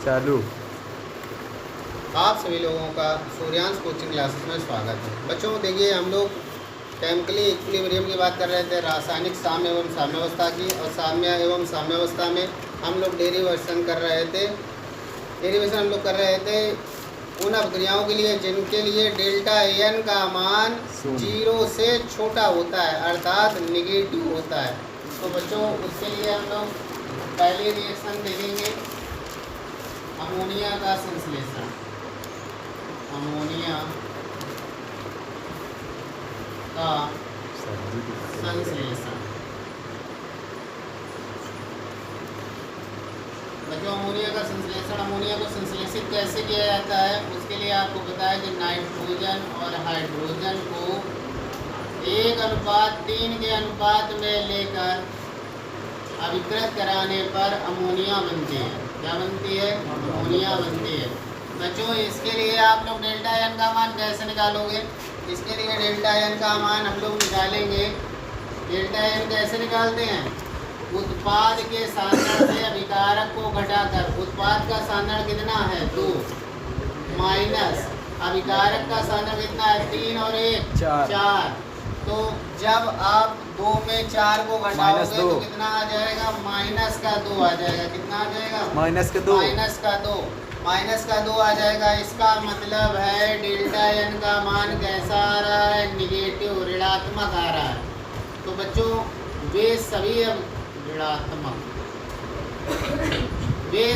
चालू। आप सभी लोगों का सूर्यांश कोचिंग क्लासेस में स्वागत है। बच्चों देखिए, हम लोग केमिकली इक्विलिब्रियम की बात कर रहे थे, रासायनिक साम्य एवं साम्यावस्था की, और साम्य एवं साम्यावस्था में हम लोग डेरिवेशन कर रहे थे। डेरिवेशन हम लोग कर रहे थे उन अभिक्रियाओं के लिए जिनके लिए डेल्टा एन का मान 0 से छोटा होता है, अर्थात निगेटिव होता है। तो बच्चों उसके लिए हम लोग पहले रिएक्शन देखेंगे अमोनिया का संश्लेषण। अमोनिया का संश्लेषण। बच्चों अमोनिया का संश्लेषण, अमोनिया को संश्लेषित कैसे किया जाता है उसके लिए आपको पता है कि नाइट्रोजन और हाइड्रोजन को 1:3 के अनुपात में लेकर अभिकृत कराने पर अमोनिया बनती है। क्या बनती है? अमोनिया बनती है। बच्चों इसके लिए आप लोग डेल्टा एन का मान कैसे निकालोगे? इसके लिए डेल्टा एन का मान हम लोग निकालेंगे। डेल्टा एन कैसे निकालते हैं? उत्पाद के सांद्रण से अभिकारक को घटाकर। उत्पाद का सांद्रण कितना है? 2 माइनस अभिकारक का सांद्रण कितना है? 3 और 1 4। तो जब आप 2 में 4 को घटाओगे तो कितना आ जाएगा? -2 आ जाएगा। कितना आ जाएगा? -2 माइनस का 2 आ जाएगा। इसका मतलब है डेल्टा एन का मान कैसा आ रहा है? निगेटिव, ऋणात्मक आ रहा है। तो बच्चों वे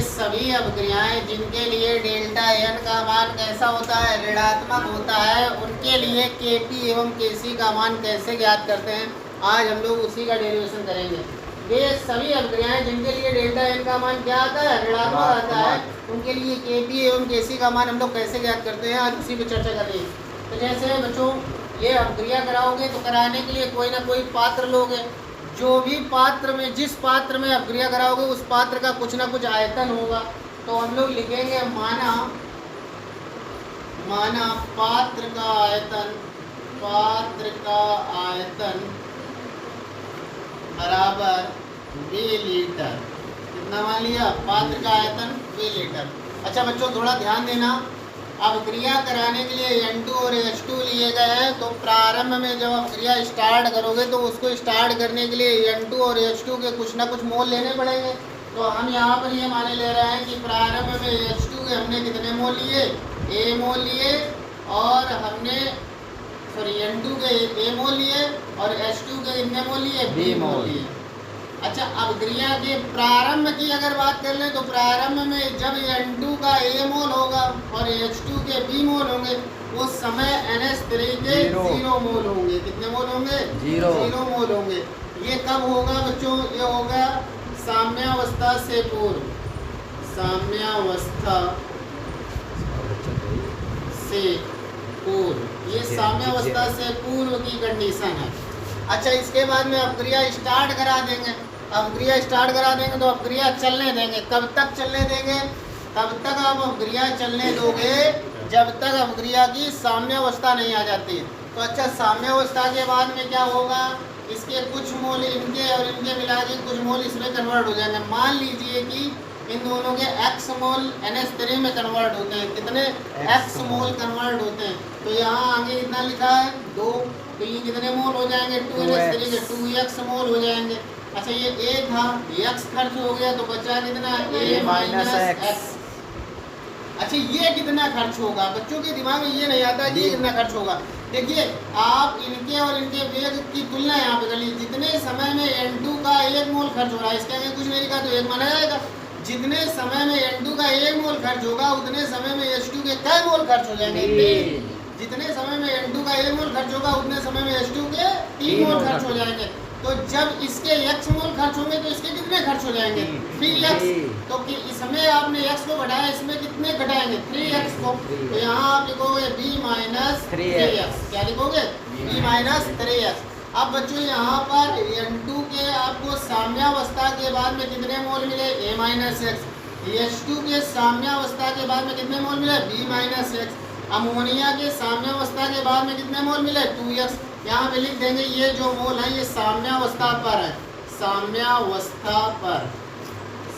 सभी अभिक्रियाएं जिनके लिए डेल्टा एन का मान कैसा होता है? ऋणात्मक होता है, उनके लिए केपी एवं केसी का मान कैसे ज्ञात करते हैं, आज हम लोग उसी का डेरिवेशन करेंगे। वे सभी अभिक्रियाएं जिनके लिए डेल्टा एन का मान क्या आता है? ऋणात्मक आता है, उनके लिए केपी एवं केसी का मान हम लोग कैसे ज्ञात करते हैं, आज उसी पर चर्चा करेंगे। तो जैसे बच्चों ये अभिक्रिया कराओगे तो कराने के लिए कोई ना कोई पात्र लोगे। जो भी पात्र में, जिस पात्र में अभिक्रिया कराओगे उस पात्र का कुछ ना कुछ आयतन होगा। तो हम लोग लिखेंगे माना पात्र का आयतन बराबर मिलीलीटर। कितना मान लिया? पात्र का आयतन मिलीलीटर। अच्छा बच्चों थोड़ा ध्यान देना, अभिक्रिया कराने के लिए N2 और H2 लिए गए हैं। तो प्रारंभ में जब अभिक्रिया स्टार्ट करोगे तो उसको स्टार्ट करने के लिए N2 और H2 के कुछ ना कुछ मोल लेने पड़ेंगे। तो हम यहाँ पर ये माने ले रहे हैं कि प्रारंभ में H2 के हमने कितने मोल लिए? A मोल लिए, और हमने N2 के A मोल लिए, और H2 के कितने मोल लिए? B मोल लिए। अच्छा अभिक्रिया के प्रारंभ की अगर बात कर लें तो प्रारंभ में जब N2 का A मोल होगा और H2 के B मोल होंगे उस समय NH3 के 0 मोल होंगे। कितने मोल होंगे? 0 मोल होंगे। ये कब होगा बच्चों? ये होगा साम्यावस्था से पूर्व। साम्यावस्था से पूर्व, ये साम्यावस्था से पूर्व की कंडीशन है। अच्छा इसके बाद में अभिक्रिया स्टार्ट करा देंगे। अभिक्रिया स्टार्ट करा देंगे तो अभिक्रिया चलने देंगे। कब तक चलने देंगे? तब तक आप अभिक्रिया चलने दोगे जब तक अभिक्रिया की साम्यावस्था नहीं आ जाती। तो अच्छा साम्यावस्था के बाद में क्या होगा? इसके कुछ मोल इनके और इनके मिला के कुछ मोल इसमें कन्वर्ट हो जाएंगे। मान लीजिए कि इन दोनों के X मोल NH3 में कन्वर्ट होते हैं। कितने? X मोल कन्वर्ट होते हैं। तो यहाँ आगे कितना लिखा है? 2। तो ये कितने मोल हो जाएंगे? 2NH3 के 2X मोल हो जाएंगे। अच्छा ये A था, X खर्च हो गया तो बचा कितना? A - X। अच्छा ये कितना खर्च होगा? बच्चों के दिमाग में ये नहीं आता कि ये कितना खर्च होगा। देखिए आप इनके और इनके वेग की तुलना यहाँ पे कर लीजिए। जितने समय में N2 का 1 मोल खर्च हो रहा है, इसके आगे कुछ नहीं लिखा तो 1 माना जाएगा। जितने समय में N2 का 1 मोल खर्च होगा उतने समय में H2 के कै मोल खर्च हो जाएंगे? 3। जितने समय में N2 का 1 मोल खर्च होगा उतने समय में H2 के 3 मोल खर्च हो जाएंगे। तो जब इसके X मोल खर्च होंगे तो इसके कितने खर्च हो जाएंगे? 3X। तो कि इसमें आपने X को बढ़ाया, इसमें कितने घटाएंगे? 3X को। तो यहाँ आप लिखोगे B - 3X। क्या लिखोगे? B - 3X। अब बच्चों यहाँ पर N2 के आपको साम्यावस्था के बाद में कितने मोल मिले? A - X। H2 के साम्यावस्था के बाद में कितने मोल मिले? B - X। अमोनिया के साम्यावस्था के बाद में कितने मोल मिले? 2X। यहाँ पे लिख देंगे ये जो मोल है ये साम्यावस्था पर है। साम्यावस्था पर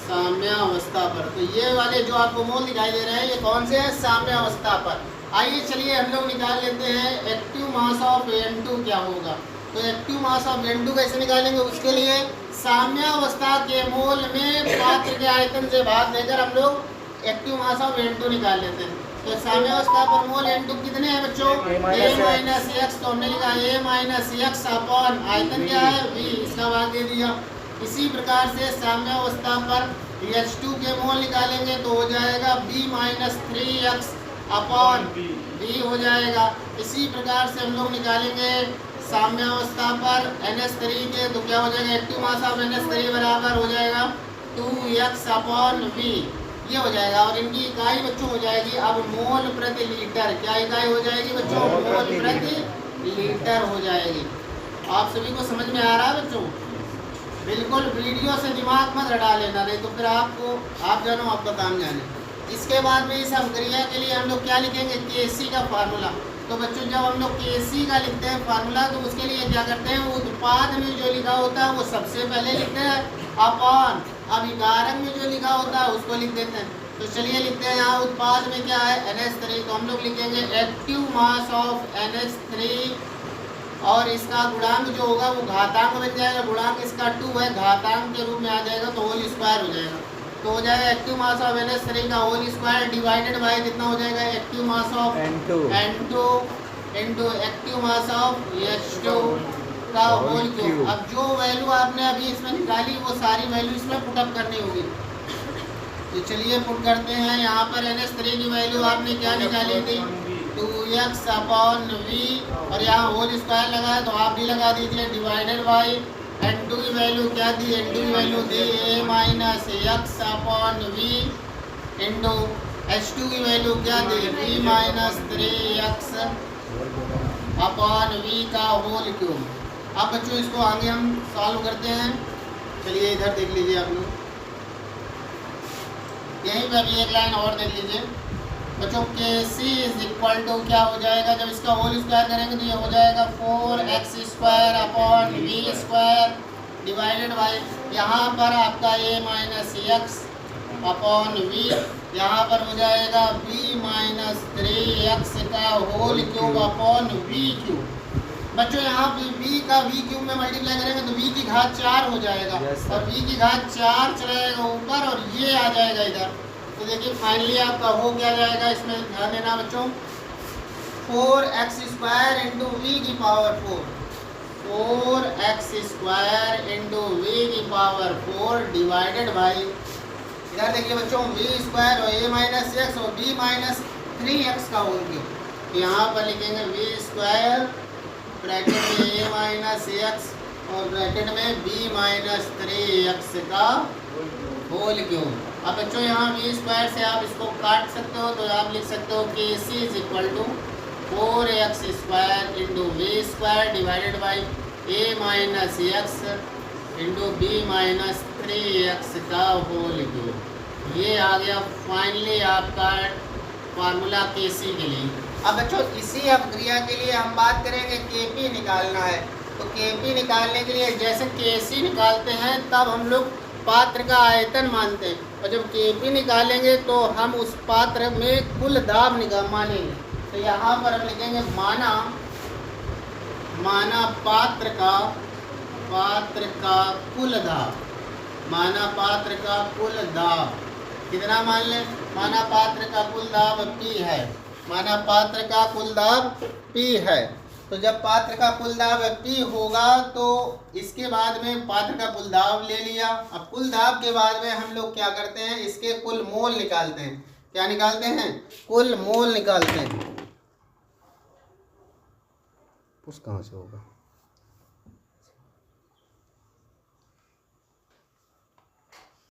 साम्यावस्था पर। तो ये वाले जो आपको मोल दिखाई दे रहे हैं ये कौन से हैं? साम्यावस्था पर। आइए चलिए हम लोग निकाल लेते हैं एक्टिव मास ऑफ N2 क्या होगा। तो एक्टिव मास ऑफ N2 कैसे निकालेंगे? उसके लिए साम्यावस्था के मोल में पात्र के आयतन से भाग देकर हम लोग एक्टिव मास ऑफ N2 निकाल लेते हैं। तो साम्यावस्था पर मोल N2 कितने हैं बच्चों? A minus x. तो हमने लिखा A माइनस एक्स अपॉन आयतन क्या है? V, इसका भाग दे दिया। इसी प्रकार से साम्यावस्था पर H2 के मोल निकालेंगे तो हो जाएगा B minus 3x upon B हो जाएगा। इसी प्रकार से हम लोग निकालेंगे साम्यावस्था पर NH3 के, तो क्या हो जाएगा? एक्टिव मास ऑफ NH3 बराबर हो जाएगा 2x अपॉन V, ये हो जाएगा। और इनकी इकाई बच्चों हो जाएगी अब मोल प्रति लीटर। क्या इकाई हो जाएगी बच्चों? मोल प्रति लीटर हो जाएगी। आप सभी को समझ में आ रहा है बच्चों? बिल्कुल वीडियो से दिमाग मत हटा लेना, नहीं तो फिर आपको आप जानो आपका काम जाने। इसके बाद में इस अभिक्रिया के लिए हम लोग क्या लिखेंगे? Kc का फार्मूला। तो बच्चों जब हम लोग Kc का लिखते हैं फार्मूला तो उसके लिए क्या करते हैं? उत्पाद में जो लिखा होता है वो सबसे पहले लिखते हैं अपॉन, अब कारक में जो लिखा होता है उसको लिख देते हैं। तो चलिए लिखते हैं यहाँ उत्पाद में क्या है? NH3। तो हम लोग लिखेंगे एक्टिव मास ऑफ NH3 और इसका गुणांक जो होगा वो घातांक बन जाएगा। गुणांक इसका 2 है, घातांक के रूप में आ जाएगा तो होल स्क्वायर हो जाएगा। तो हो जाएगा एक्टिव मास ऑफ NH3 का होल स्क्वायर डिवाइडेड बाय कितना हो जाएगा? Active mass of N2 into active mass of H2 का होल क्यूब। अब जो वैल्यू आपने अभी इसमें निकाली वो सारी वैल्यू इसमें पुटअप करनी होगी। तो चलिए पुट करते हैं। यहाँ पर NH3 की वैल्यू आपने क्या निकाली थी? 2x अपॉन V, और यहाँ होल स्क्वायर लगा है तो आप भी लगा दीजिए डिवाइडेड बाई N2 की वैल्यू क्या थी? N2 की वैल्यू थी A minus x upon V into H2 की वैल्यू क्या थी? V minus 3x upon V का होल क्यूब। अब बच्चों इसको आगे हम सॉल्व करते हैं। चलिए इधर देख लीजिए आप लोग, यहीं पर भी एक लाइन और देख लीजिए बच्चों। Kc इज इक्वल टू क्या हो जाएगा? जब इसका होल स्क्वायर करेंगे तो ये हो जाएगा 4x square upon V square divided by, यहाँ पर आपका A minus x upon V, यहाँ पर हो जाएगा B माइनस 3x का whole cube upon V cube. बच्चों यहाँ पे V का V क्यूब में मल्टीप्लाई करेंगे तो V की घात 4 हो जाएगा। और V की घात 4 चला जाएगा ऊपर और ये आ जाएगा इधर। तो देखिए फाइनली आपका हो क्या जाएगा, इसमें ध्यान देना बच्चों। 4x स्क्वायर इंटू V की power 4, 4x square into V की पावर 4 डिवाइडेड बाई, इधर देखिए बच्चों V स्क्वायर और A माइनस एक्स और B माइनस 3x का होल क्यूब। यहाँ पर लिखेंगे V स्क्वायर ब्रैकेट में A माइनस एक्स और ब्रैकेट में B माइनस 3x का होल क्यूब। अब बच्चों यहाँ V स्क्वायर से आप इसको काट सकते हो तो आप लिख सकते हो Kc is equal to 4x square into V square divided by A minus x into B minus 3x का होल क्यूब। ये आ गया फाइनली आपका फार्मूला Kc के लिए। अब बच्चों इसी अपक्रिया के लिए हम बात करेंगे Kp निकालना है। तो Kp निकालने के लिए जैसे Kc निकालते हैं तब हम लोग पात्र का आयतन मानते हैं, और जब Kp निकालेंगे तो हम उस पात्र में कुल दाब मानेंगे। तो यहाँ पर हम लिखेंगे माना पात्र का कुल दाब, माना पात्र का कुल दाब कितना मान लें? माना पात्र का कुल दाब P है, माना पात्र का कुल दाब P है। तो जब पात्र का कुल दाब P होगा तो इसके बाद में पात्र का कुल दाब ले लिया। अब कुल दाब के बाद में हम लोग क्या करते हैं? इसके कुल मोल निकालते हैं। क्या निकालते हैं? कुल मोल निकालते हैं। पुश कहाँ से होगा?